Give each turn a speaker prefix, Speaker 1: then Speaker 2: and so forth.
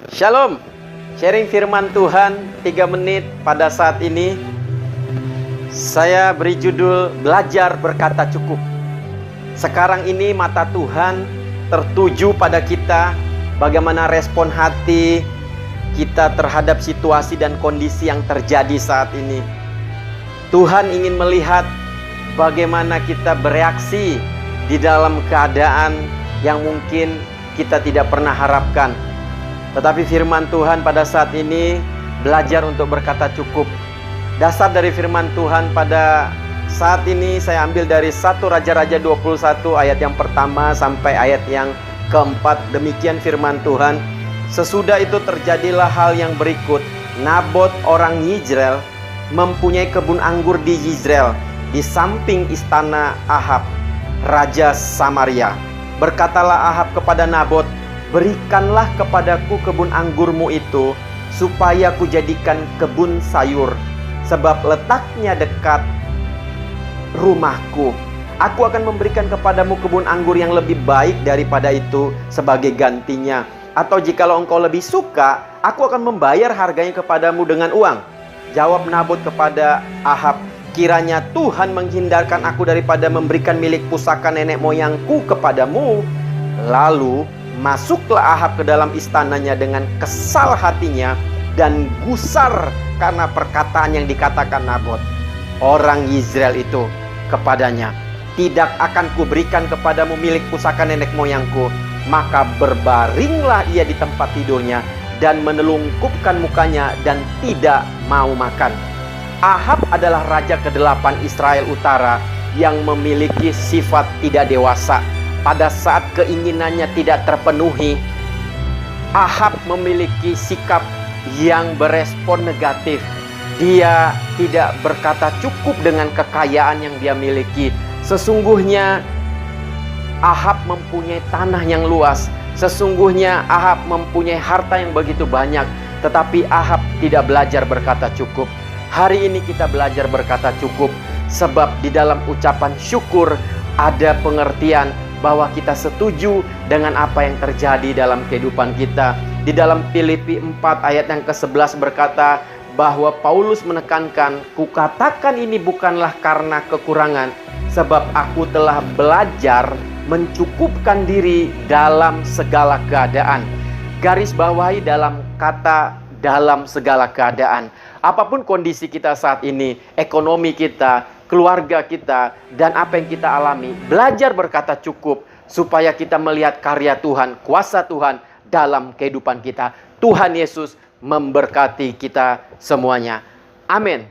Speaker 1: Shalom, sharing firman Tuhan 3 menit pada saat ini. Saya beri judul Belajar Berkata Cukup. Sekarang ini mata Tuhan tertuju pada kita, bagaimana respon hati kita terhadap situasi dan kondisi yang terjadi saat ini. Tuhan ingin melihat bagaimana kita bereaksi di dalam keadaan yang mungkin kita tidak pernah harapkan. Tetapi firman Tuhan pada saat ini belajar untuk berkata cukup. Dasar dari firman Tuhan pada saat ini saya ambil dari 1 Raja-Raja 21 ayat yang pertama sampai ayat yang keempat. Demikian firman Tuhan. Sesudah itu terjadilah hal yang berikut. Nabot orang Yizreel mempunyai kebun anggur di Yizreel, di samping istana Ahab, Raja Samaria. Berkatalah Ahab kepada Nabot, "Berikanlah kepadaku kebun anggurmu itu, supaya kujadikan kebun sayur, sebab letaknya dekat rumahku. Aku akan memberikan kepadamu kebun anggur yang lebih baik daripada itu sebagai gantinya. Atau jikalau engkau lebih suka, aku akan membayar harganya kepadamu dengan uang." Jawab Nabot kepada Ahab, "Kiranya Tuhan menghindarkan aku daripada memberikan milik pusaka nenek moyangku kepadamu." Lalu masuklah Ahab ke dalam istananya dengan kesal hatinya dan gusar karena perkataan yang dikatakan Nabot orang Yizreel itu kepadanya, "Tidak akan kuberikan kepadamu milik pusaka nenek moyangku." Maka berbaringlah ia di tempat tidurnya dan menelungkupkan mukanya dan tidak mau makan. Ahab adalah raja ke-8 Israel Utara yang memiliki sifat tidak dewasa. Pada saat keinginannya tidak terpenuhi, Ahab memiliki sikap yang berespon negatif. Dia tidak berkata cukup dengan kekayaan yang dia miliki. Sesungguhnya Ahab mempunyai tanah yang luas. Sesungguhnya Ahab mempunyai harta yang begitu banyak. Tetapi Ahab tidak belajar berkata cukup. Hari ini kita belajar berkata cukup, sebab di dalam ucapan syukur ada pengertian bahwa kita setuju dengan apa yang terjadi dalam kehidupan kita. Di dalam Filipi 4 ayat yang ke-11 berkata bahwa Paulus menekankan, "Kukatakan ini bukanlah karena kekurangan, sebab aku telah belajar mencukupkan diri dalam segala keadaan." Garis bawahi dalam kata dalam segala keadaan. Apapun kondisi kita saat ini, ekonomi kita, keluarga kita, dan apa yang kita alami, belajar berkata cukup supaya kita melihat karya Tuhan, kuasa Tuhan dalam kehidupan kita. Tuhan Yesus memberkati kita semuanya. Amin.